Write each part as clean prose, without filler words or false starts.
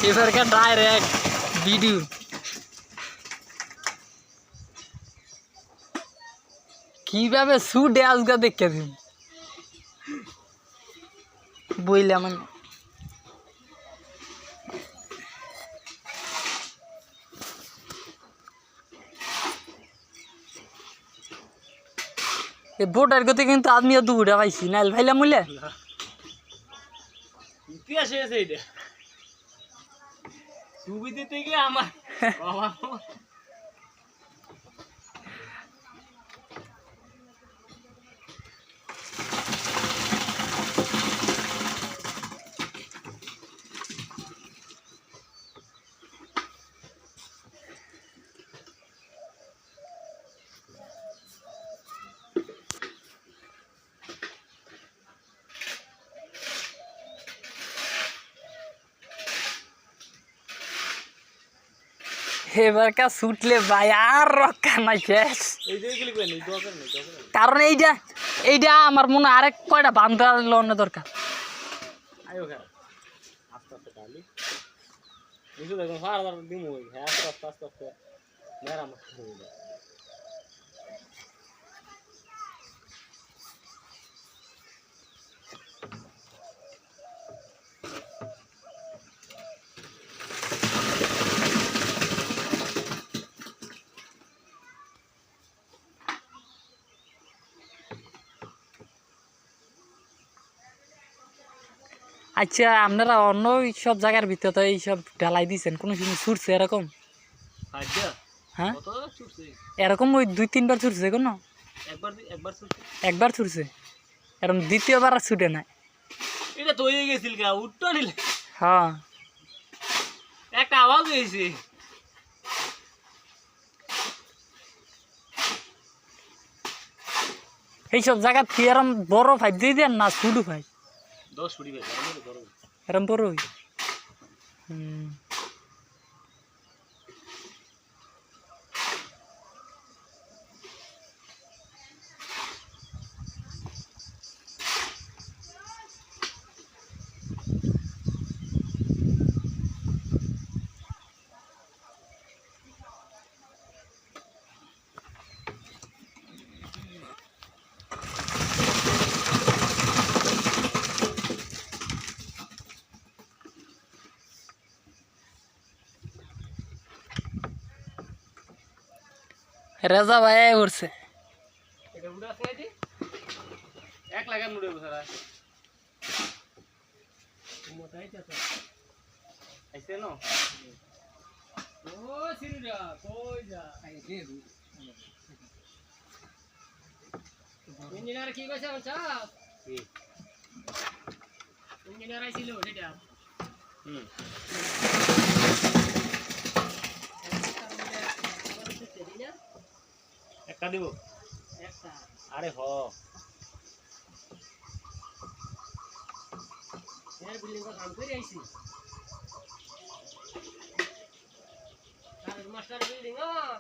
এবারকার direct video কিভাবে সুডে আজগা দেখে দিন বইলাম বোটার গতি কিন্তু আমিও দুটা পাইছি নাইল ভাইলাম বললে ইতিহাস হয়েছে এটা ছবি দিতে গিয়ে আমার এবারকা ছুটলে ভাই আর রক্ষা নাই শেষ কারণ এইটা এইটা আমার মনে আরেক কয়টা বান্ধা লওয়ার দরকার আস্তে আস্তে খালি বুঝতে দেখুন ফার দিমু আস্তে আস্তে আস্তে আস্তে মেরামত হয়ে যায় আচ্ছা আপনারা অন্য সব জায়গার ভিতরে তো এইসব ঢালাই দিয়েছেন কোনো সময় ছুটছে এরকম হ্যাঁ এরকম ওই 2-3 বার ছুটছে কোনো একবার ছুটছে এরকম দ্বিতীয়বার আর ছুটে নাই এটা তো হয়ে গেছিল গা উঠতো নিলে হ্যাঁ একটা আওয়াজ হয়েছে এইসব জায়গা কি এরম বড় ভাই দিয়ে দেন না ছোটো ভাই 10 ফুটি ভাই এরম বড় রেজা ভাই উঠছে এটা উড়া আছে নাকি এক লাগান উড়ে বসারা মোটাইটা তো আইছে না ও সিরিরা কই যা আই দে ইঞ্জিনিয়ার কি কইছে বাচ্চা কি ইঞ্জিনিয়ার আইছিল সেটা একটা দিব একটা আরে হ এর বিল্ডিং এর কাম করে আইছি আর মাস্টার বিল্ডিং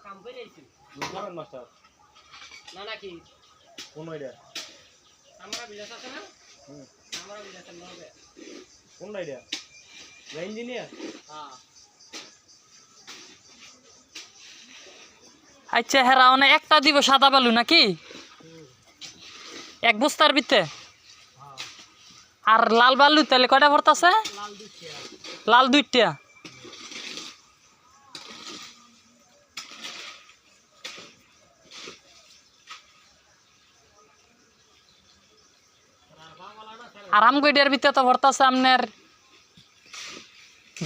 কাম করে আইছি দুজন মাস্টার না নাকি কোন আইডিয়া আমরা বিল্ডার আছে না আমরা বিল্ডার লগে কোন আইডিয়া ইঞ্জিনিয়ার হ্যাঁ আচ্ছা হেরা মানে একটা দিব সাদা বালু নাকি এক বস্তার ভিতরে আর লাল বালু তাহলে কয়টা ভরতাছে লাল 2টা আর আমগইডার ভিতরে তো ভরতাছে আপনার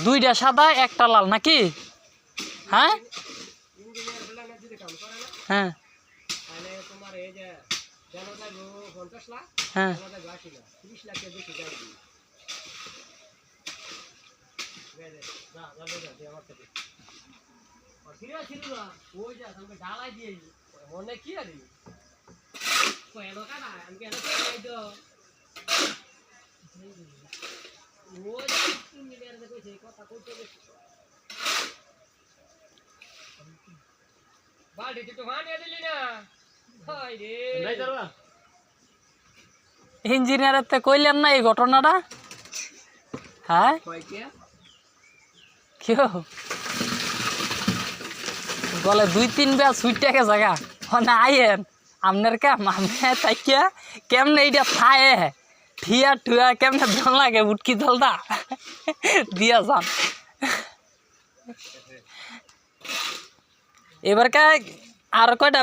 2টা সাদা একটা লাল নাকি হ্যাঁ হ্যাঁ মানে তোমার এই যে জানোটা 50 লাখ হ্যাঁ জানোটা 80 লাখ 30 লাখ এর বেশি যাবে না যা আমার থেকে আর ছিল না ওই যা তুমি ঢালাই দিয়ে মনে কি আরে কই এলো কানা আমি কেন কই তো ওই তুমি মেরে দেখো সেই কথা কইতে বাড়ি তো ভানিয়ে দিলি না হাই রে নাই করবা ইঞ্জিনিয়ারের তে কইলেন না এই ঘটনাটা হ্যাঁ কই কে কেউ গলে 2-3 বার সুইটাকে জায়গা না আইয়েন আপনার কাম আমি তাইকিয়া কেমনে এইটা থায়ে ঠিয়া টুয়া কেমনে ভাল লাগে উটকি দলটা দিয়া যান এবার কে আর কয়টা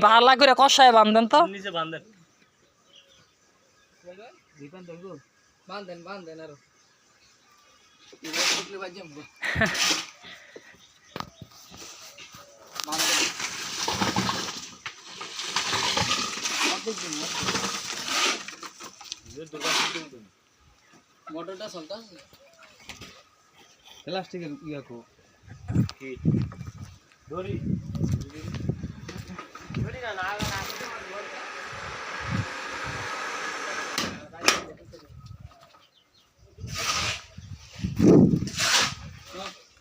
বালা করে কষায় বান্ধেন তো নিচে বান্ধেন বান্ধেন আর মোটরটা চলতা প্লাস্টিকের ইয়াকো কি দড়ি দড়ি না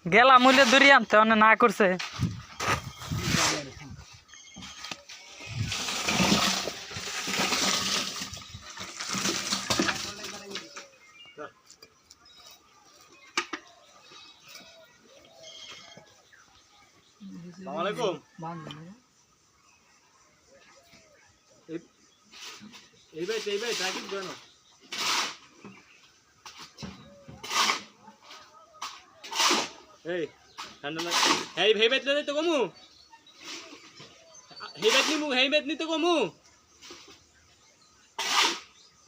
গেলা মূল্যে দূরে আনতে অনে না করছে আসসালামু আলাইকুম এই ভাই ট্রাফিক জানো এই ঠান্ডা এই ভাই লই তো কমু হেই বেত নি তো কমু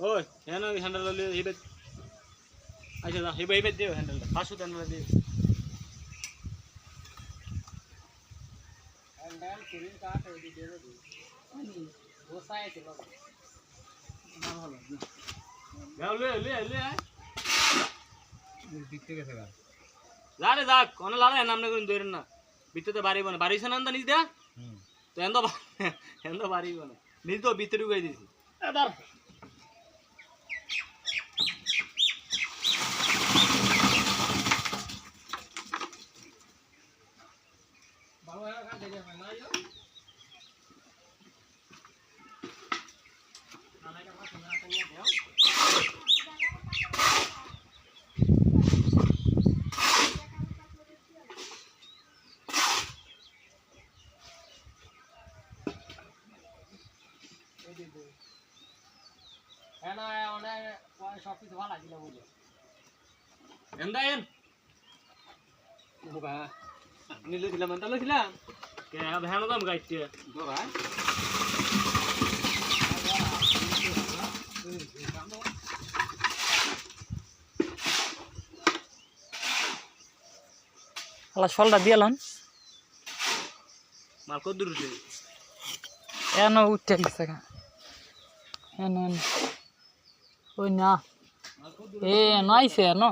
ওই হেন হ্যান্ডেল লই হেই বেত আচ্ছা না হেই বেত দিও হ্যান্ডেল 500 হ্যান্ডেল দিও হ্যান্ডেল কিরিন কাট ওই দিয়ে দে গোসায় ছিল না ভালো যাও লে দিতে গেছে গা যারে যাক কোন লাড়া নাম না কইন দইরেন না ভিতরে বাড়িব না বাড়িছ না আন্দা নিজ দা তো এন্দ বাড়িব না নিজ তো ভিতরে গাই দিছি এবার বাবু এরা কাট দেবে না ইও নালাইটা মাছ না টাইয়া দাও এনা অনেক সব কিছু ভালো লাগিল বুঝলো এন্দায়েন বুকা নিলে দিলাম এন্তা লইছিলাম কে ভ্যানো দাম গাইতে বাবা আলা শলটা দিয়ালন মাল কত দূর আছে এন উঠতে গেছে গা এন ওই না এ নইছে ন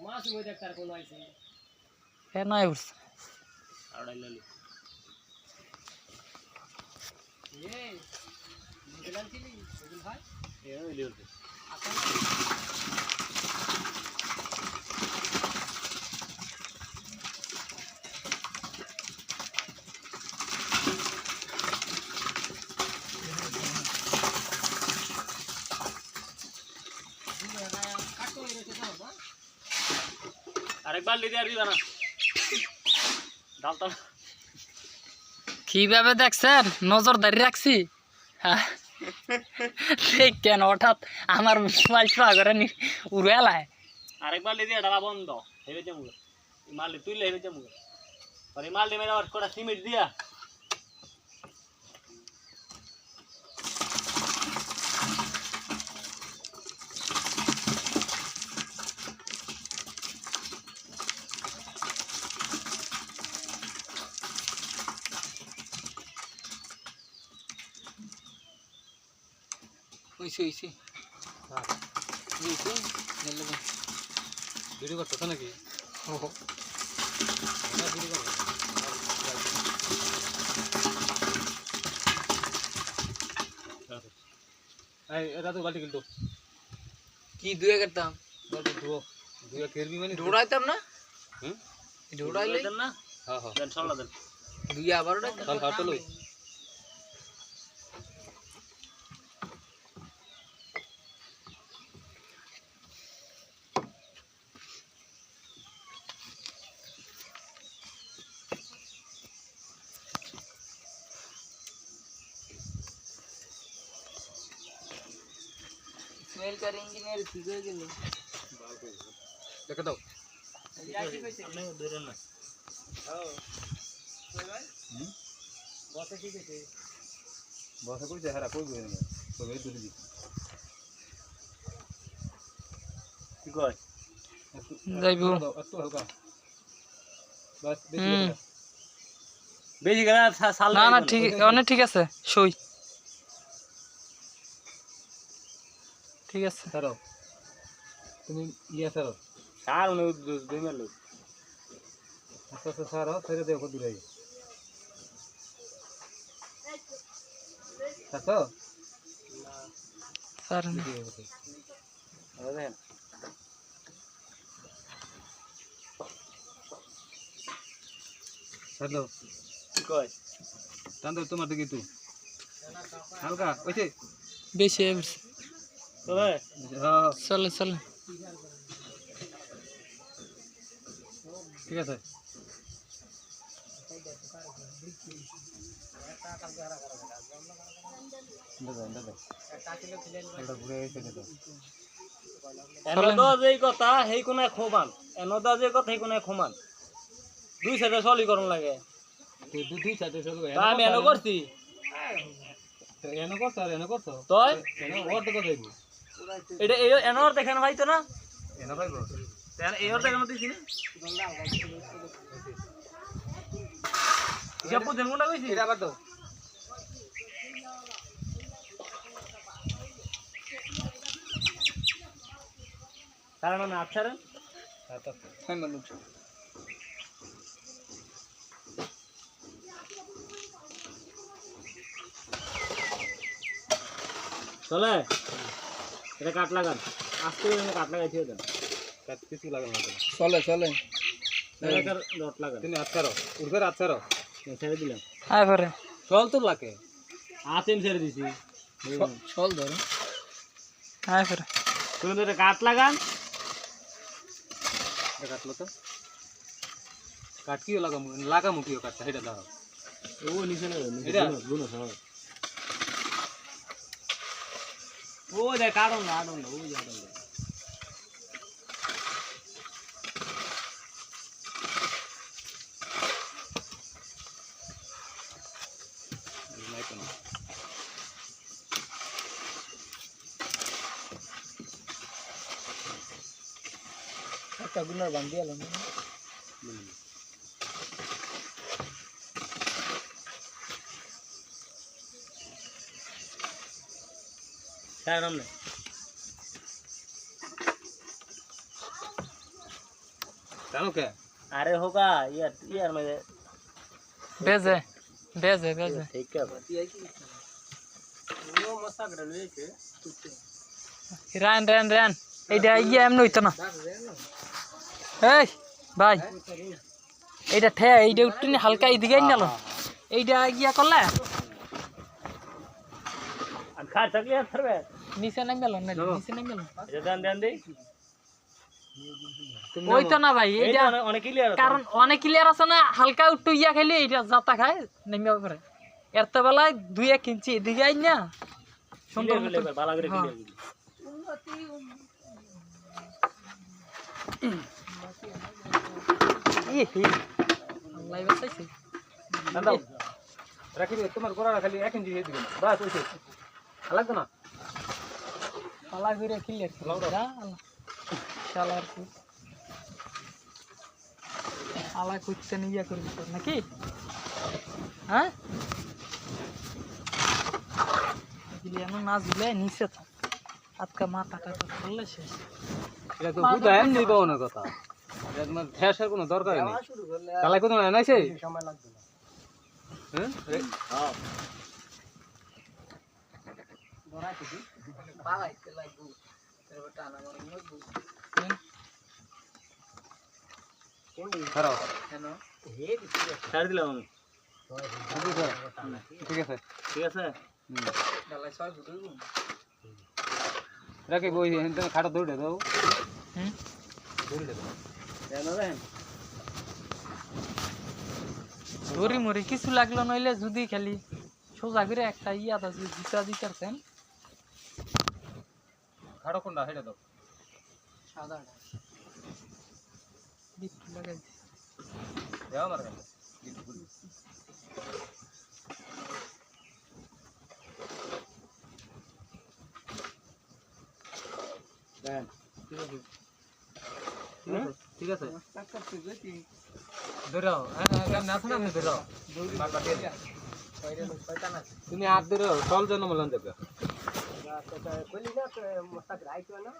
মাছ মই দেখতার কোন আইছে এ নয় উঠছে আড়াই লালি এই মুগলান চিলি মুগল ভাই এ হইলি হইছে আচ্ছা আরেকবার লিদে আর দিবা না ডালটা কিভাবে দেখছেন নজরদারি রাখছি কেন হঠাৎ আমার মোবাইল করে উড়ালায় আরেকবার লিদে ডালা বন্ধ হেবে যামু মাল তুইলে হেবে যামু আরে মাল দে মেরা আর কোটা সিমেন্ট দিয়া হইছে ভিডিও করতেছ নাকি এরা তো বাল্টি কিনতো কি দুয়ে করতাম দুয়ে কেরবি মানে দৌড়াইতাম না দৌড়াইলে না হ্যাঁ হ্যাঁ দেন সরলা দেন দুই আবার কাল কাটো লই আমেরিকার ইঞ্জিনিয়ার ঠিক হয়ে গেল দেখে দাও বসে কইছে হারা কই বই না তবে দুটো দিছি কি কয় যাইবো একটু হালকা বাস হুম। বেশি গেলে সাল না না ঠিক অনেক ঠিক আছে সই ঠিক আছে ছাড়ো তুমি ইয়া ছাড়ো সার উনি দুই মেল লোক আচ্ছা আচ্ছা ছাড়ো ছেড়ে দেও কত দূরে ছাড়ো স্যার দেখেন ছাড়ো কি কয় টান তোমার দিকে তুই হালকা ওইছে বেশি এসে তবে হ্যাঁ চলে চলে ঠিক আছে এনদা যেই কথা সেই কোনায় খোমান এনদা যে কথা সেই কোনায় খোমান দুই সাইডে সলিকরণ লাগে দুই সাইডে সলিকরণ আমি এনো করছি এনো করছ আর এনো করছ তুই এনো ওর তো যাইবো এটা এই এনোর দেখেন ভাই তো না এনো ভাইবো তেন এর দেখেন দিছি না হিসাব বুঝেন কোনটা কইছি এটা আবার দাও কারণ না আছারে আচ্ছা হ্যাঁ মানুষ চলে এটা কাট লাগান আস্তে করে কাট লাগাইতে দেন কাট কিছু লাগান না চলে চলে এটা ডট লাগান তুমি আছারো উড়বে আছারো ছেড়ে দিলাম আয় পরে চল তো লাগে আতেম ছেড়ে দিছি চল ধরো আয় পরে তুমি তো এটা কাট লাগান এটা কাটলো তো কাট কিও লাগামু লাগামু কিও কাটটা এটা দাও ও নিচে না এটা গুনো সব ও দে কাটন না ও যাবে একটা গুনার বান্ধি আলো স্যার নাম না জানো কে আরে হোগা ইয়ার মধ্যে বেজে বেজে বেজে ঠিক আছে ও মস্ত করে লইছে রান রান রান এইটা ইয়া এমন হইতো না এই ভাই এইটা ঠে এইটা উঠনি হালকা এদিকে নিল এইটা ইয়া করলে আর খা থাকলে আর ধরবে নিচে নাম গেল না নিচে নাম গেল এটা দেন দেন দেই ওই তো না ভাই এইটা অনেক ক্লিয়ার আছে কারণ অনেক ক্লিয়ার আছে না হালকা একটু ইয়া খেলে এইটা যাতা খায় নেমে পারে এর তো বেলায় 2-1 ইঞ্চি এদিকে আই না সুন্দর সুন্দর করে ভালো করে ক্লিয়ার আল্লাহ বাঁচাইছে দাও রাখি দিও তোমার গোড়া খালি 1 ইঞ্চি দিয়ে দিবেন বাস ওইছে লাগতো না পালা করে ক্লিয়ার যা আল্লাহ শালার কি আলা কুচতে নিয়া করবি তোর নাকি হ্যাঁ গিলিয়ানো না ঝুলে নিচে থাক আজকা মাথা টাটা করলে শেষ এটা তো বুঝা এমনি পাওনা কথা এটা তোমার ঠেসার কোনো দরকার নেই তাহলে কোনো নাইছে সময় লাগবে না হ্যাঁ হ্যাঁ ধরাইতে দি পালাইতে লাগবো তারপর টানা মারা লাগবো খারাপ কেন হে ছাড় দিলাম আমি ঠিক আছে ঠিক আছে ডালাই 6 ফুট হইবো রাখি বই এখানে খাটা দৌড়ে দাও হুম দৌড়ে দাও কেন রে ধরি মরি কিছু লাগলো নইলে যদি খালি সোজা করে একটা ইয়া আছে জিতা দিতেছেন খাড়ো কোনটা হেডে দাও সাদাটা বিট্টু লাগাই দেও আমার কাছে গিট ফুল দেন ঠিক আছে টাকা তো গতি ধরো না শোনা না ধরো বাবা দিয়ে কয়টা লোক কয়টা না তুমি হাত ধরো চল যেন মলন দেবে কইলি না তো মস্তা রাইতো না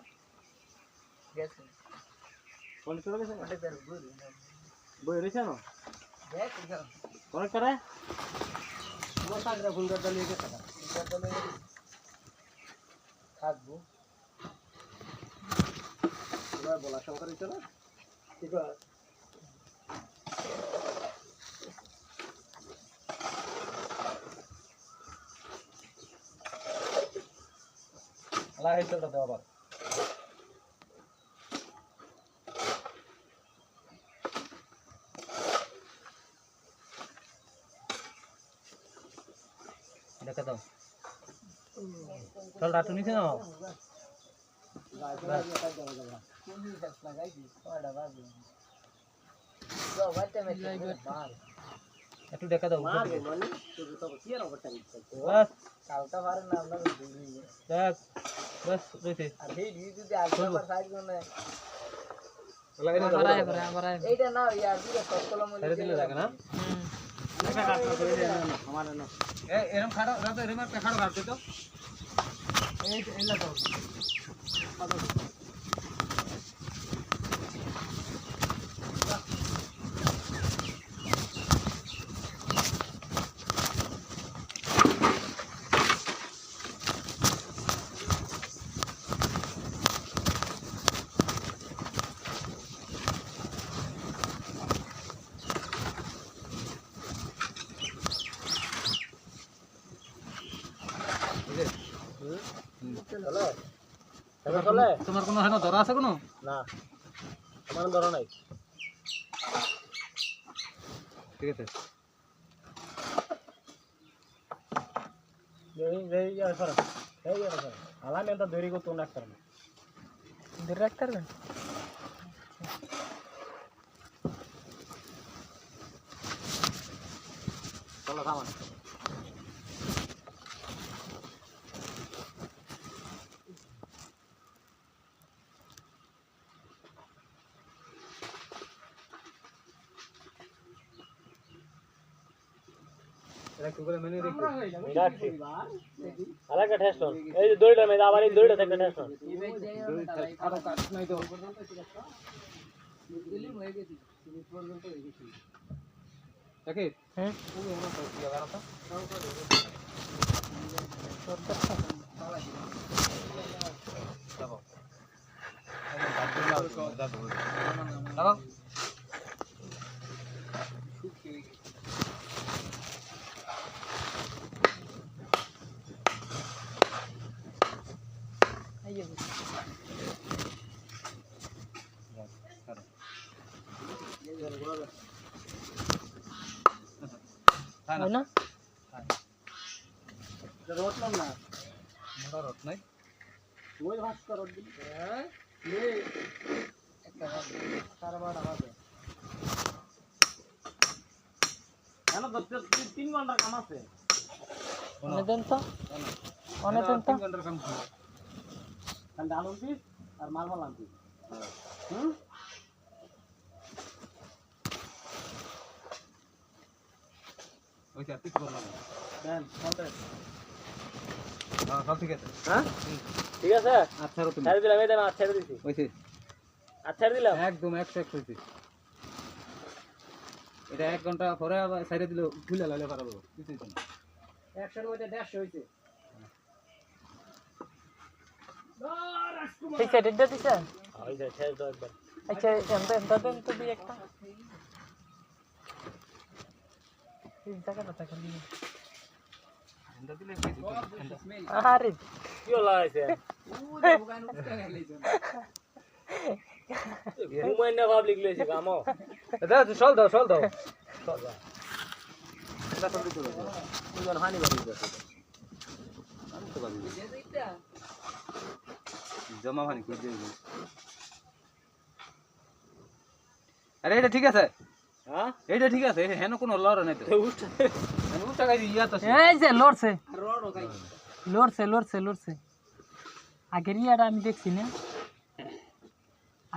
গেছে কোন চলে গেছে ওটা বের গুরি বই রইছে না দেখ যা কোন করে মস্তা রে গুন্ডা দলে গেছে গুন্ডা দলে থাকবো এবার বলা শঙ্কর হইতো না ঠিক আছে আলা হইতো তো আবার দেখা দাও চল রাত নিছে না একটু দেখা দাও বাস কালটা পারে না আমরা দেখ বাস রইছে আর এই যদি আগবার সাইজ মানে আবার এইটা না ইয়ার দিকে সবকলম ছেড়ে দিলে লাগে না আমার না এরকম খাড়ো রাতে এরকম একটা খাড়ো কাটতে তো এই এলা দাও তোমার কোনো হেন ধরা আছে কোনো না আমার ধরো নাই ঠিক আছে এই ইয়ার সর এই ইয়ার সর আলামে তো দেরি করতে না করব ডিরেক্টর চলো থামান এটা কি করে মেনে রেখে রাখছি আলাদা টেস্ট এই যে দড়িটা মে আবার এই দড়িটা থেকে টেস্ট খাড়ো কাট নাই তো দিলি হয়ে গেছে তুমি পর্যন্ত হয়ে গেছে দেখি হ্যাঁ তুমি এমন তো কি লাগানো তো দেখো দেখো না রোড না মোটা রড নাই ওই ভাস কর দিন হ্যাঁ লে একটা সারা হবে কেন 3 ঘন্টা কাম আছে অনেক দেন তো অনেক দেন তো 3 ঘন্টার কাম ছিল কাল ডাল পিস আর মাল মাল আনছি হুম ওই চার পিস করলাম দেন কত হ্যাঁ সব ঠিক আছে হ্যাঁ ঠিক আছে আচ্ছা তুমি ছেড়ে দিলাম এই দেন ছেড়ে দিছি ওইছে ছেড়ে দিলাম একদম 100 হইছে এটা 1 ঘন্টা পরে আবার সাইডে দিলে খুলে লাইলে পারবো কিছুই তো না 100 এর মধ্যে 150 হইছে ঠিক আছে ডেট দিছে ওই যে ছেড়ে দাও একবার আচ্ছা এমটা দেন তো দি একটা এই জায়গাটা থাকে নি এটা দিলে কই আরে কি হলো আইছে ঘুমাই না পাবলিক লইছে কামো দাও চল দাও এটা তো দিতে হবে কোন হানি বাড়ি যাচ্ছে আমি তো বাড়ি জমা পানি কই দেব আরে এটা ঠিক আছে হ্যাঁ এইটা ঠিক আছে হেন কোনো লড় নাই তো উঠা গাই ইয়া তো এই যে লড়ছে রড গাই লড়ছে আগের ইয়াটা আমি দেখছি না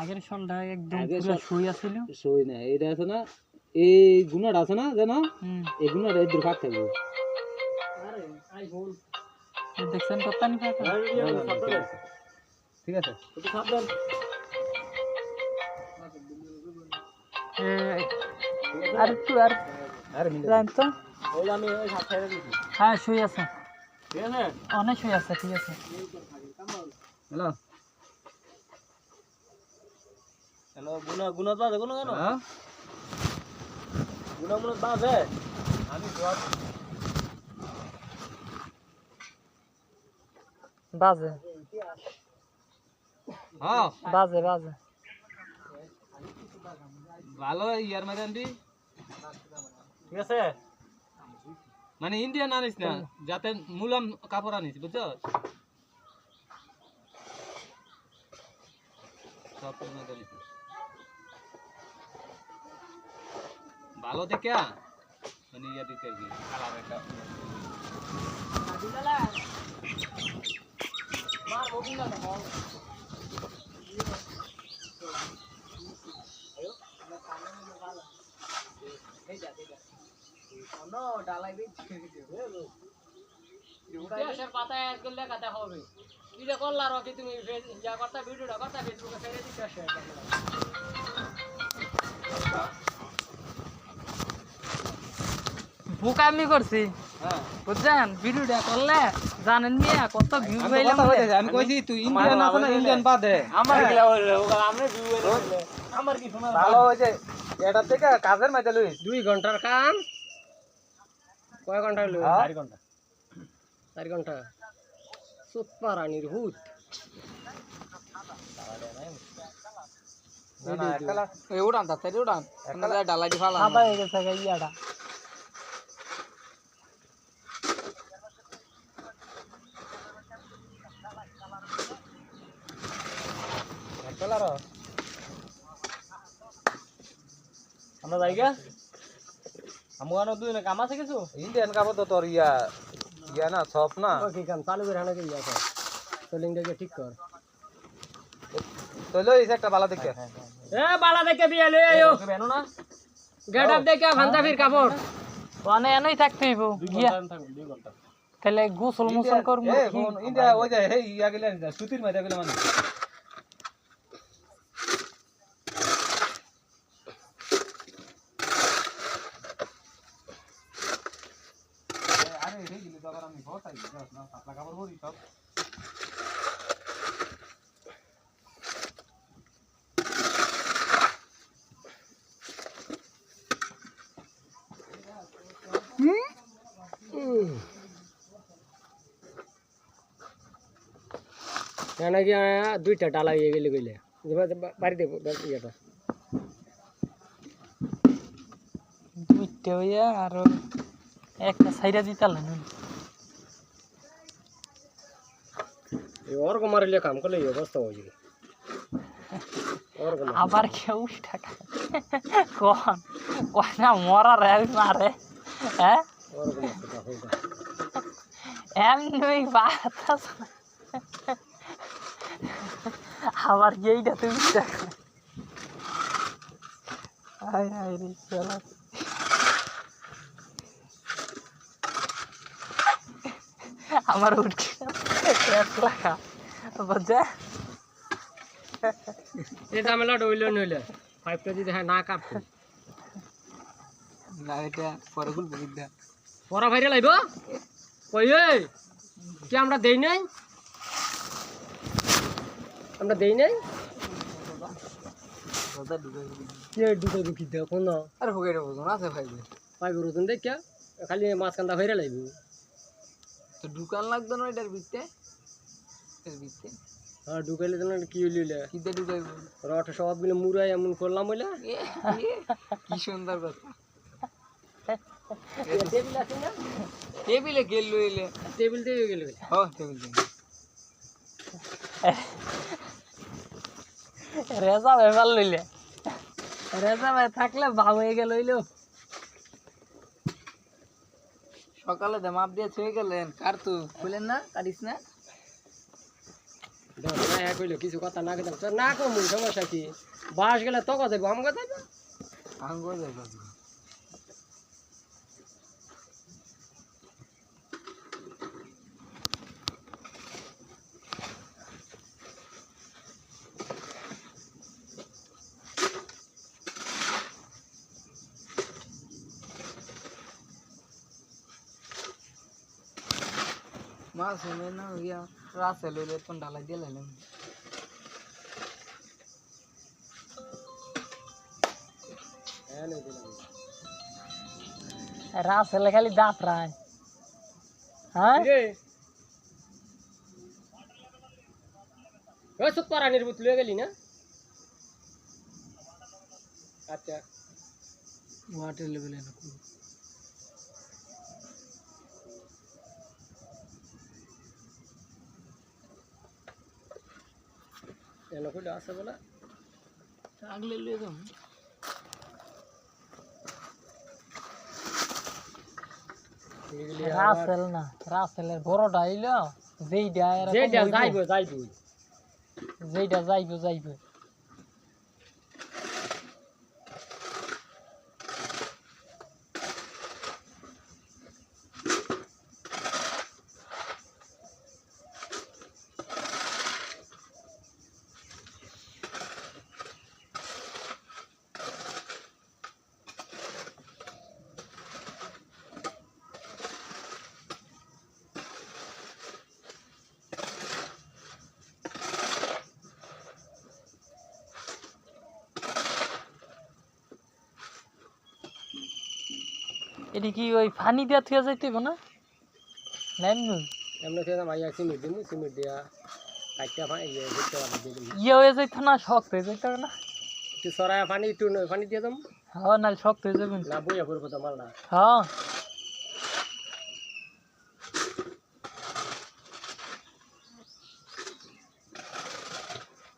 আগের সলটা একদম আগের পুরো সল- শুই আছিল সই না এইটা আছে না এই গুণাটা আছে না জানো এই গুণাটা এর ফাঁক থাকবে আরে আইফোন দেখছেন কত্তানি ফাঁকা ঠিক আছে একটু সাবধান আর একটু আর আরে মিলে জান তো ওই আমি ওই হাত ছেড়ে দিছি হ্যাঁ শুই আছে ঠিক আছে অনেক শুই আছে ঠিক আছে হ্যালো হ্যালো গুনা বাজে কোনো কেন হ্যাঁ গুনা বাজে আমি দোয়া বাজে হ্যাঁ বাজে ভালো ইয়ার মাদান্ডি ঠিক আছে মানে ইন্ডিয়ান আনিস না যাতে মুলাম কাপড় আনিস বুঝছো কাপড় না দিলি ভালো দেখে মানে ইয়া দিতে আর কি কালার একটা মার মোবিল না দেখো ইতিহাসের পাতায় আজকে লেখা দেখা হবে কি যে করলা রকি তুমি যা করতা ভিডিওটা করতা ফেসবুকে ছেড়ে দিতে আসে বুকামি করছি হ্যাঁ বুঝছেন ভিডিওটা করলে জানেন মিয়া কত ভিউ পাইলাম আমি কইছি তুই ইন্ডিয়ান আছে না ইন্ডিয়ান বাদ দে আমার গিলা হইলো আমরা ভিউ আমার কি শোনা ভালো হইছে এটা থেকে কাজের মধ্যে লইস 2 ঘন্টার কাম কয় ঘন্টা হলো 4 ঘন্টা 4 ঘন্টা সুপারানির হুত না না একলা এই উড়ান তাড়াতাড়ি উড়ান আমরা ডালাই দি ফালা আবার এই গেছে ইয়াটা একলা র আমরা যাইগা আমগানো দুই না কাম আছে কিছু ইন্ডিয়ান কাপড় তো তোর ইয়া ইয়া না সব না কি কাম চালু করে হানা গিয়া আছে সোলিংটাকে ঠিক কর তো লইস একটা ভালো দেখে এ বালা দেখে বিয়া লই আইও বেনো না গেট আপ দেখে ভান্তা ফির কাপড় মানে এনই থাকতে হইব গিয়া 2 ঘন্টা তাহলে গোসল মোসল করব ইন্ডিয়া ওই যে এই ইয়া গেলেন সুতির মধ্যে গেলে মানে আরে এই গেলে তো আবার আমি বসাই না পাতলা কাপড় পরি সব এনে কি দুইটা ডালা হয়ে গেলে কইলে বাড়িতে ইয়েটা দুইটা হইয়া আর একটা সাইডা দিতালেন ওর মারিলে কাম করলে এই অবস্থা হয়ে যাবে ওর আবার কেউ টাকা কোন না মরা রে মারে হ্যাঁ ওর কথা হোগা এমনি বাতাস আবার এইটা তুমি দেখো আয় আয় রে চলো আমার উঠছে লাগা বুঝছে এই ঝামেলা ডইল নইলে 5 কেজি দেখা না কাটতে না এটা পরে গুল বিদ্যা পরা ভাইরে লাইব কই এই কি আমরা দেই নাই দাদা ঢুকে কে দুটো রুকি দেখো না আরে হোগে রে বুঝো না আছে ভাই পাইব রতন দেখ কে খালি মাছ কান্দা ভাইরে লাইব তো দোকান লাগতো না এটার ভিতরে এর ভিতরে হ্যাঁ ঢুকাইলে তো কি হইলে কিতে ঢুকাইব রট সব মিলে মুরাই এমন করলাম বলে কি সুন্দর কথা টেবিল আছে না টেবিলে গেল লইলে টেবিল দিয়ে গেল ও টেবিল রেজা ব্যাপার লইলে রেজা ভাই থাকলে ভাব হয়ে গেল হইলো সকালে দে মাপ দিয়ে ছুঁয়ে গেলেন কার তু খুলেন না কাটিস না কইলো কিছু কথা না কেতাম না কম সমস্যা কি বাস গেলে তো কথা আম কথা আঙ্গ যাইব মাছ হলে না ইয়া রাসে লইলে কোন ডালাই দিয়ে লাইলাম রাস হলে খালি দাঁত রায় হ্যাঁ ওই সব পারানির বুত লয়ে গেলি না আচ্ছা ওয়াটার লেভেলে না এনে কইলো আছে বলে আগলে লয়ে যাম রাসেল না রাসেলের বড়টা আইলো যেইটা যেটা যাইবো যেইটা যাইবো এটি কি ওই পানি দিয়া থুয়া যাইতে না এমনি এমনি খেয়ে মাইয়া সিমেন্ট দিমু সিমেন্ট দিয়া কাইটা ইয়ে দেখতে পারবি ইয়ে হয়ে যাইত না শক্ত হয়ে যাইতে না একটু সরায়া পানি একটু পানি দিয়ে দাম হ্যাঁ না শক্ত হয়ে যাবেন না বইয়া পড়বো তো মাল না হ্যাঁ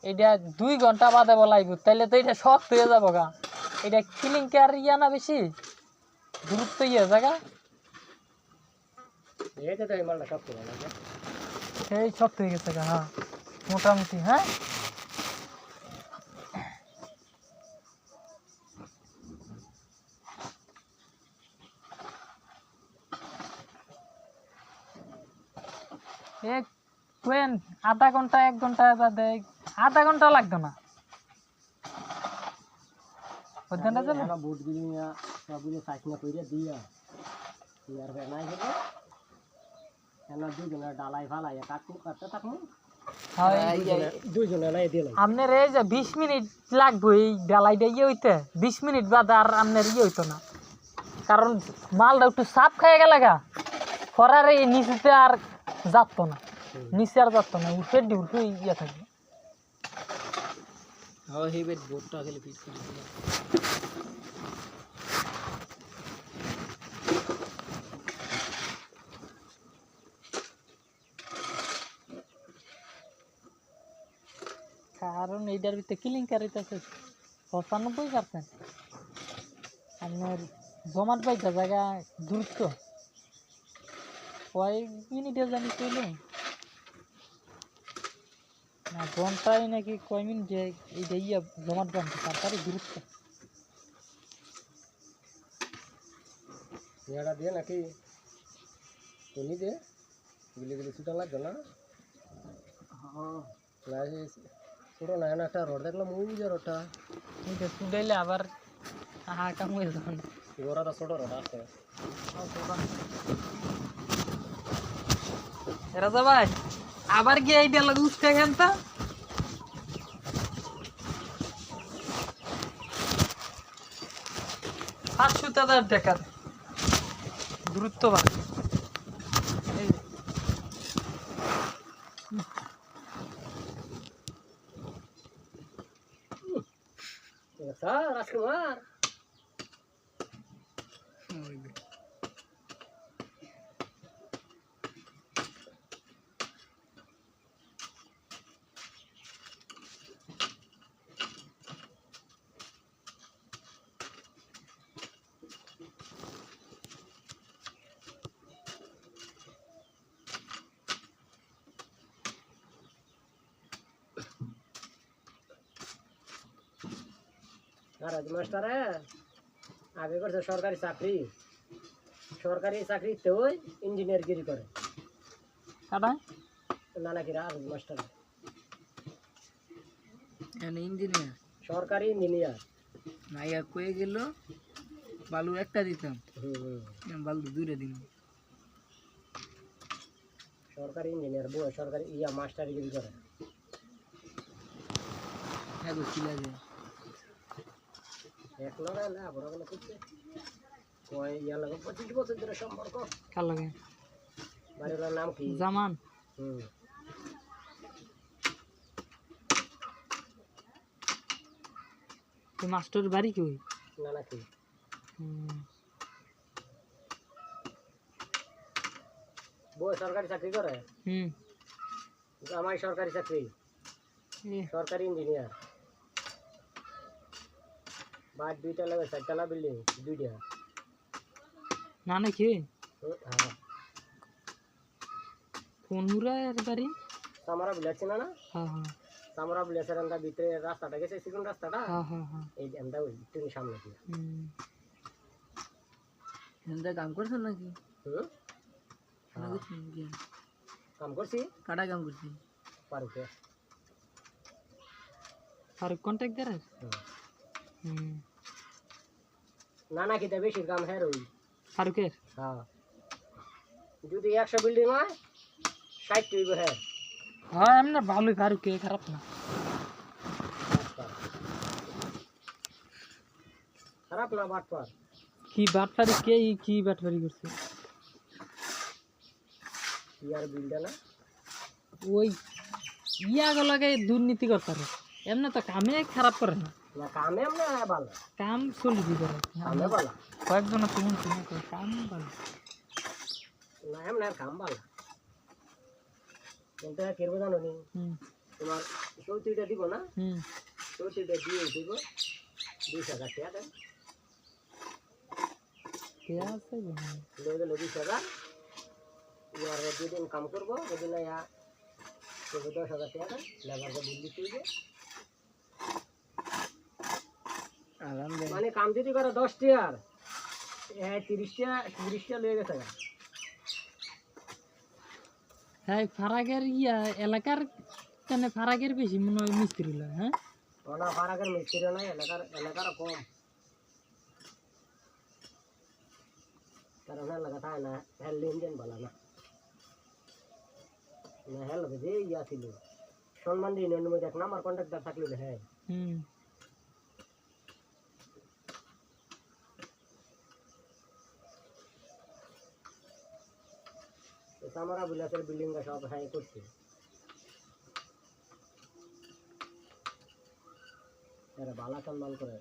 এটা 2 ঘন্টা বাদে বলাইব তাইলে তো এটা শক্ত হয়ে যাবো গা এটা ফিলিং কে আর ইয়া না বেশি গুরুত্ব ইয়ে জায়গা এইটা তো এই মালটা শক্ত না লাগে সেই শক্ত হয়ে গেছে গা হ্যাঁ মোটামুটি হ্যাঁ এক কোয়েন আধা ঘন্টা 1 ঘন্টা বাদে আধা ঘন্টা লাগতো না ওইখানটা চলো না বুট গিরি না সবগুলো সাইকেল কইরা দিয়া ইয়ার বে নাই হবে এলা দুইজনে ডালাই ফালাই কাটতে থাকমু দুইজনে নাই দিলাম আপনার এই যে 20 মিনিট লাগবে এই ডালাইটা ইয়ে হইতে 20 মিনিট বাদ আর আপনার ইয়ে হইতো না কারণ মালটা একটু সাপ খেয়ে গেলে গা খরার এই নিচেতে আর যাতো না নিচে আর যাতো না উঠে ইয়ে থাকবে হ্যাঁ এই বেড বোর্ডটা খেলে ফিট করে দিলাম কারণ এইটার ভিতরে কিলিংকারিতেছে 95% আপনার জমাট বাইটা জায়গা দূরত্ব কয়েক মিনিটে জানি কইলে না ঘন্টায় নাকি কয় মিনিটে এইটা ইয়া জমাট বাঁধছে তারপরে দূরত্ব ইয়াটা দিয়ে নাকি তুমি দে গুলি ছুটা লাগবে না হ্যাঁ ছোটো না একটা রড দেখলাম ওই যে রডটা এইটা ছুটাইলে আবার কাম হয়ে যাবে ওরা তো ছোটো রড আছে রাজা ভাই আবার গিয়ে এইটা লাগে উঠতে গেন তা টাকার দূরত্ব বাড়ে রাজকুমার আর মাস্টারে আগে করছে সরকারি চাকরিতে ওই ইঞ্জিনিয়ারগিরি করে কাটা নানাকি রাজ মাস্টার ইঞ্জিনিয়ার সরকারি ইঞ্জিনিয়ার মাইয়া কয়ে গেল বালু একটা দিতাম বালু দূরে দিন সরকারি ইঞ্জিনিয়ার বউ সরকারি মাস্টারগিরি করে হ্যাঁ গো কি লাগে এক লড়াই না বড় বড় করছে কয় লাগে 25 বছর ধরে সম্পর্ক কার লাগে বাড়ির নাম কি জামান তো মাস্টার বাড়ি কই নানাকি বউ সরকারি চাকরি করে জামাই সরকারি চাকরি সরকারি ইঞ্জিনিয়ার বাড়ি 2টা লাগে 4তলা বিল্ডিং 2টা না নাকি হ্যাঁ কোন মুরার বাড়ি সামরা বিলাচ্ছে না হ্যাঁ হ্যাঁ সামরা বিলাচ্ছে রান্দা ভিতরে রাস্তাটা গেছে সিকুন রাস্তাটা হ্যাঁ হ্যাঁ হ্যাঁ এই এন্ডা ওই তুমি সামনে দিয়ে এখানটা কাম করছো নাকি কাম করছি কাটা কাম করছি পারুকে ফারুক কন্ট্যাক্ট দেয় নানা কিতা বেশি কাম হ্যাঁ ওই ফারুকের হ্যাঁ যদি 100 বিল্ডিং হয় 60 হইব হ্যাঁ হ্যাঁ এমনি ভালোই ফারুকে খারাপ না খারাপ না বাটপার কি বাটফারি কে কি বাটফারি করছে ইয়ার বিলটা না ওই ইয়াগুলোকে দুর্নীতি করতে এমনি তো কামে খারাপ করে না না কামে আমরা ভালো কাম চলি করে কামে ভালো কয়েকজন তুমি কাম ভালো না এমনি কাম ভালো কিন্তু কেরবো জানো নি তোমার চৌতিটা দিব না চৌতিটা দিয়ে দিব 20,000 টাকা দেন আছে লই গেল 20,000 ইয়ার যেদিন কাম করবো ওদিন ইয়া 10,000 টাকা লেবারকে বিল দিতে হইবে মানে কাম যদি করে 10 টাকার 30 টাকা লয়ে গেছে হ্যাঁ ফারাকের ইয়া এলাকার কেন ফারাকের বেশি মনে হয় মিস্ত্রি লাগে হ্যাঁ ওনা ফারাকের মিস্ত্রি নাই এলাকার কম কারণ এলাকা থাকে না হেল লেনদেন ভালো না না হেল যে ইয়া ছিল সম্মান দিন এর মধ্যে এক নাম্বার কন্ট্রাক্টর থাকলে হ্যাঁ সামরা বিলাসের বিল্ডিং সব হাই করছে এরা বালা সম্মান করে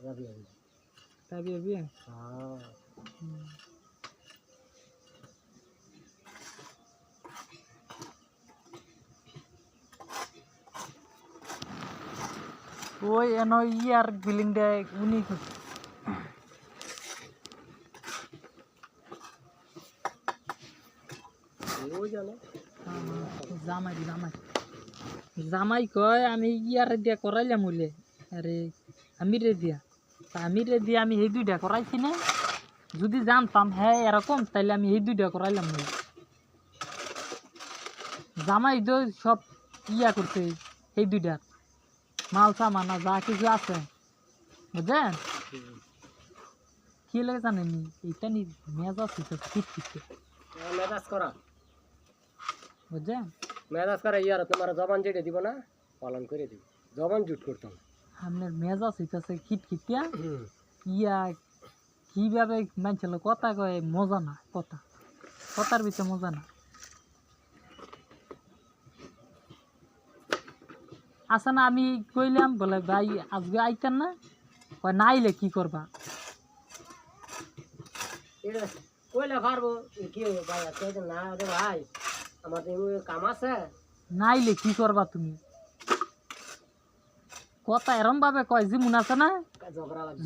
রাবিয়া বিয়া হ্যাঁ ওই এন ইয়ার বিল্ডিং দেয় উনি জামাই জামাই জামাই কয় আমি ইয়ার দিয়া করাইলাম বলে আরে আমিরে দিয়া আমি এই 2টা করাইছি না যদি জানতাম হ্যাঁ এরকম তাইলে আমি এই 2টা করাইলাম না জামাই তো সব ইয়া করছে এই 2টা মাল সামানা যা কিছু আছে বুঝলেন কি লাগে জানেন এইটা নি মেজাজ হচ্ছে মেজাজ করা বুঝলেন মেজাজ করা ইয়ার তোমার জবান যেটা দিব না পালন করে দিব জবান জুট করতাম আপনার মেজাজ হইতেছে খিটখিটিয়া ইয়া কিভাবে মানছিল কথা কয় মজা না কথার ভিতরে মজা না আচ্ছা না আমি কইলাম বলে ভাই আজকে আইতেন না কয় না আইলে কি করবা কইলে পারবো কি ভাই না রে ভাই আমার তো কাম আছে না আইলে কি করবা তুমি কথা এরম ভাবে কয় যেমন আছে না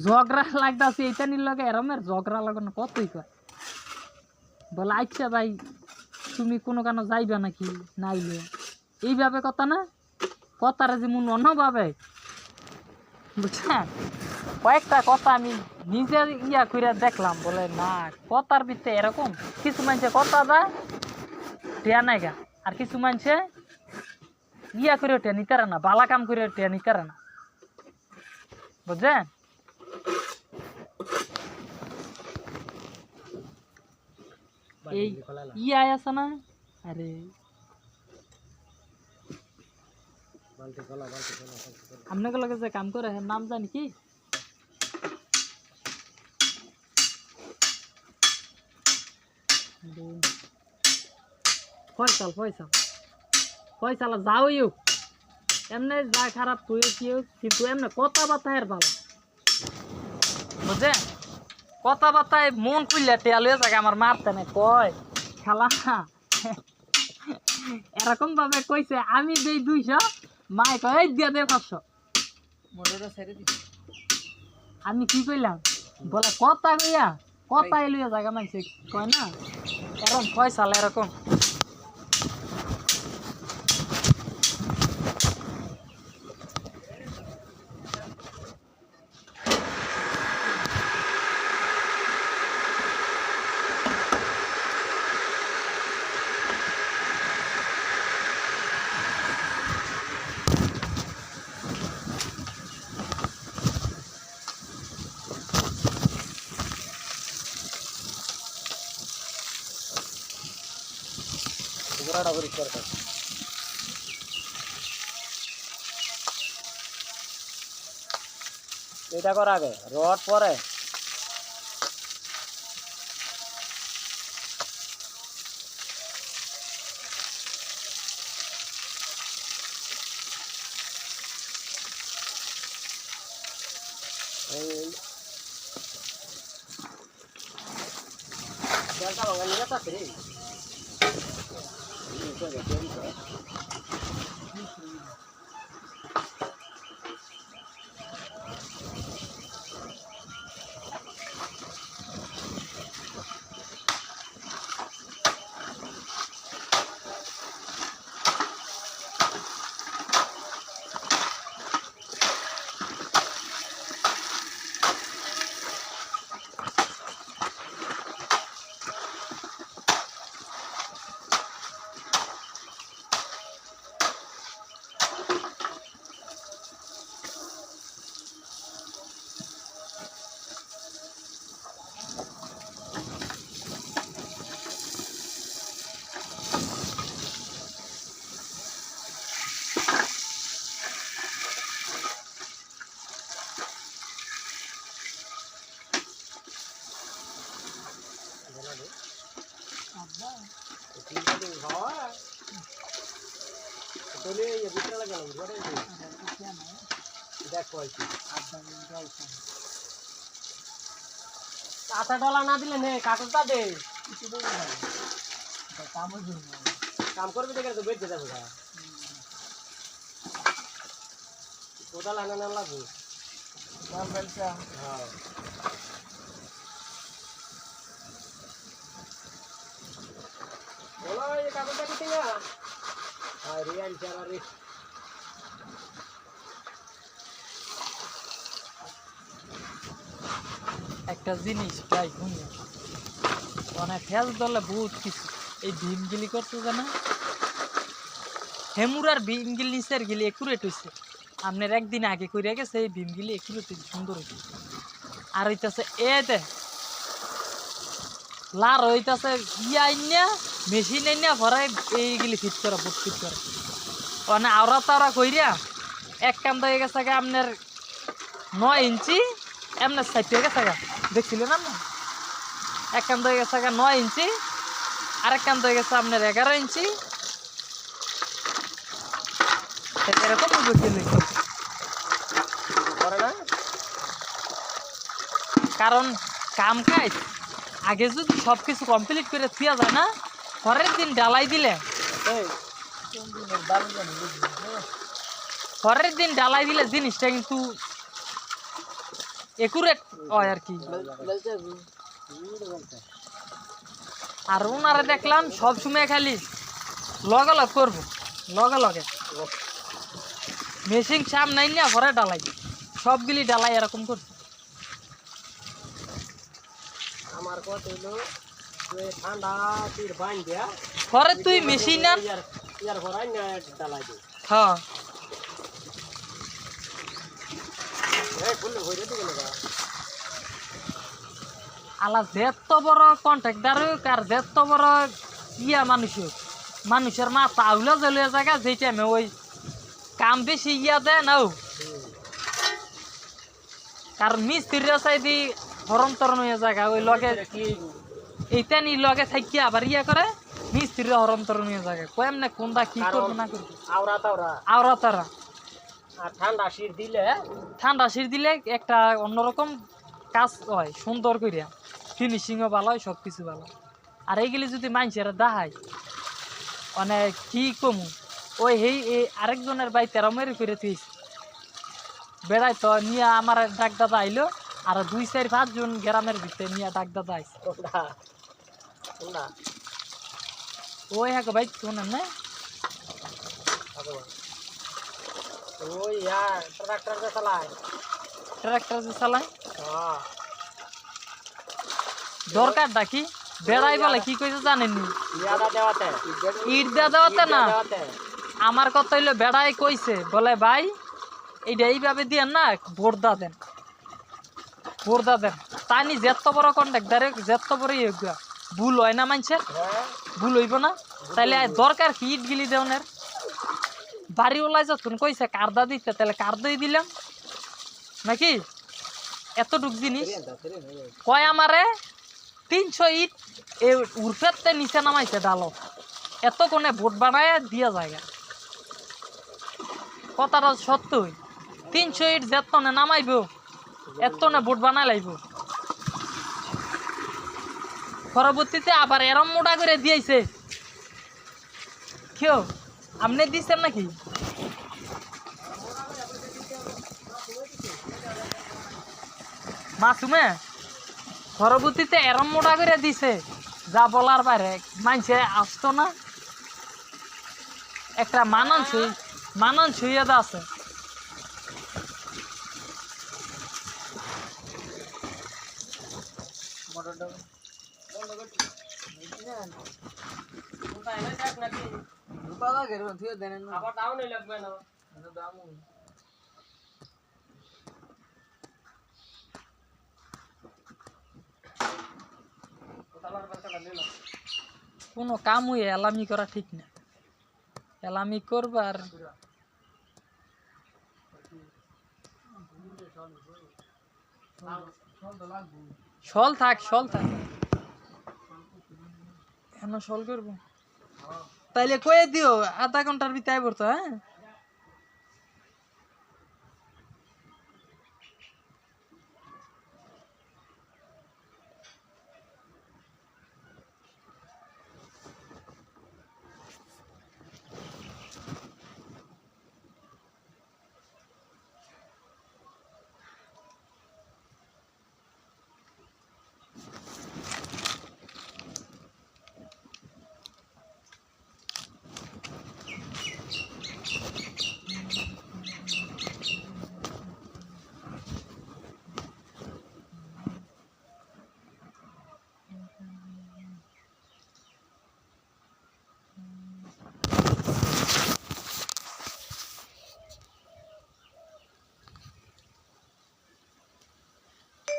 ঝগড়া লাগতেছে এইটা নির লগে এরমের ঝগড়া লাগানো কতই কয় বলে আচ্ছা ভাই তুমি কোনো কেন যাইবা নাকি নাইলে এইভাবে কথা না কথারে যেমন অন্যভাবে বুঝছেন কয়েকটা কথা আমি নিজে ইয়া করে দেখলাম, বলে না কথার ভিতরে এরকম কিছু মানুষে কথা দেয় টেয়া নাই গা, আর কিছু মানুষে ইয়া করে টেয়া নিতে পারে না, বালা কাম করে টেয়া নিতে পারে না, বুঝছেন? এই ইয়া আছে না, আরে আপনাকে লগে যে কাম করে নাম জানি কি? ফয়সাল ফয়সাল ফয়সাল যাও ইউ এমনি যা খারাপ তুই কি কিন্তু এমনি কথাবার্তা এর ভালো, বুঝছেন? কথাবার্তায় মন খুললে টেয়াল হয়ে থাকে, আমার মারতে না কয় খেলা এরকম ভাবে কইছে, আমি দেই 200, মাই কয় দিয়া দে 500। মোটরটা ছেড়ে দিছি। আমি কি কইলাম, বলে কথা কইয়া কথা এলুয়া জায়গা মানছে কয় না এরকম ফয়সাল এরকম। পুরাটা পরিষ্কার কর। এটা কর আগে, রড পরে। তেলটা ভাঙা নিয়ে যাচ্ছে রে। $8 না দিলে নে কাগজটা দে, কাম করবি দেখে তো বেঁচে যাবো। কোদাল আনা না লাগবে। হ্যাঁ বলো এই কাগজটা দিতে না। আরে আনছারা রে, একটা জিনিস প্রায় শুনি মানে ফেস দলে বহুত কিছু এই ভীমগিলি করতে জানা, হেমুরার ভীমগিল নিচের গিলি একুরেট হয়েছে, আপনার একদিন আগে করে গেছে এই ভীমগিলি একুরেট সুন্দর হয়েছে। আর হইতেছে এতে লার হইতেছে ইয়া আইনা মেশিন আইনা ভরাই এইগুলি ফিট করা বুট ফিট করে মানে আওরা তাওরা কইরা এক কাম হয়ে গেছে আপনার 9 ইঞ্চি এমনি সাইড হয়ে গেছে, দেখছিলেন না? এক কাম হয়ে গেছে 9 ইঞ্চি, আরেক কাম হয়ে গেছে আপনার 11 ইঞ্চি, এরকম করে না। কারণ কাম কাজ আগে যদি সব কিছু কমপ্লিট করে থিয়া যায় না, পরের দিন ডালাই দিলে পরের দিন ডালাই দিলে জিনিসটা কিন্তু একুরেট হয় আর কি। আর ওনারা দেখলাম সব সময় খালি লগে লগ করবো, লগে লগে মেশিন সাম নাই না ভরে ডালাই, সবগুলি ডালাই এরকম করছে। আমার কথা হইলো তুই ঠান্ডা তীর বাইন দিয়া পরে তুই মেশিন আন। ইয়ার ভরাই না ডালাই দে হ্যাঁ এই ফুল হইরে দিকে লাগা আলা যেত বড় কন্ট্রাক্টর হোক আর যেত বড় মানুষ হোক, মানুষের মাথা আউলা জ্বলিয়ে জায়গা যেই টাইমে ওই কাম বেশি দেয় নাও। কারণ মিস্ত্রিরা চাইদি হরম তরণ হয়ে জায়গা ওই লগে কি এইটা নি লগে থাকি আবার করে মিস্ত্রিরা হরম তরণ হয়ে জায়গা কয়েম না কোনটা কি করবো না করবো আওরা তাওরা আওরা তারা। আর ঠান্ডা শীত দিলে ঠান্ডা শীত দিলে একটা অন্যরকম কাজ হয়, সুন্দর করিয়া ফিনিশিংও ভালো হয়, সব কিছু ভালো। আর এইগুলি যদি মানুষের দেখায় মানে কি কমু, ওই এই আরেকজনের বাই তেরো মেরে করে তুইছে বেড়াই তো নিয়ে আমার ডাক দাদা আইলো আর 2-4-5 জন গ্রামের ভিতরে নিয়ে ডাক দাদা আইছে। ঠান্ডা ওই হ্যাঁ ভাই শোনেন না ওই ট্রাক্টর যে চালায় ট্রাক্টর যে চালায় হ্যাঁ দরকারটা কি বেড়াই বলে কি কইছে জানেননি? ইয়াদা দেওয়াতে ইট দেওয়াতে না, দেওয়াতে আমার কথা হইলো বেড়াই কইছে বলে ভাই এইটা এইভাবে দিয়ে না বোর্দা দেন, বোর্দা দেন। তাই নি যেত বড় কন্ট্রাক্টর যেত বড় ইয়েগুলা ভুল হয় না মানুষের, হ্যাঁ ভুল হইব না? তাইলে দরকার কি ইট গিলি দেওয়ানের? বাড়ি ওলাই যখন কইছে কারদা দিতে তাহলে কারদাই দিলাম নাকি? এতটুক জিনিস কয় আমারে 300 ইট উর্ফেতে নিচে নামাইছে ডালো, এত কোনে ভোট বানায় দিয়া জায়গা। কথাটা সত্যই, 300 ইট যেতনে নামাইব এতনে ভোট বানাই লাইব। পরবর্তীতে আবার এরম মোটা করে দিয়েছে। কেউ আপনি দিচ্ছেন নাকি? মাসুমে পরবর্তীতে এরম মোটা করে দিছে যা বলার বাইরে, মানছে আসতো না। একটা মানন ছুঁয়ে আছে। আবার ডাউন লাগবে না কোনো কাম হয়ে এলামি করা ঠিক না, এলামি করবার শল থাক এখন শল করবো। তাইলে কয়ে দিও আধা ঘন্টার ভিতরে আইব তো। হ্যাঁ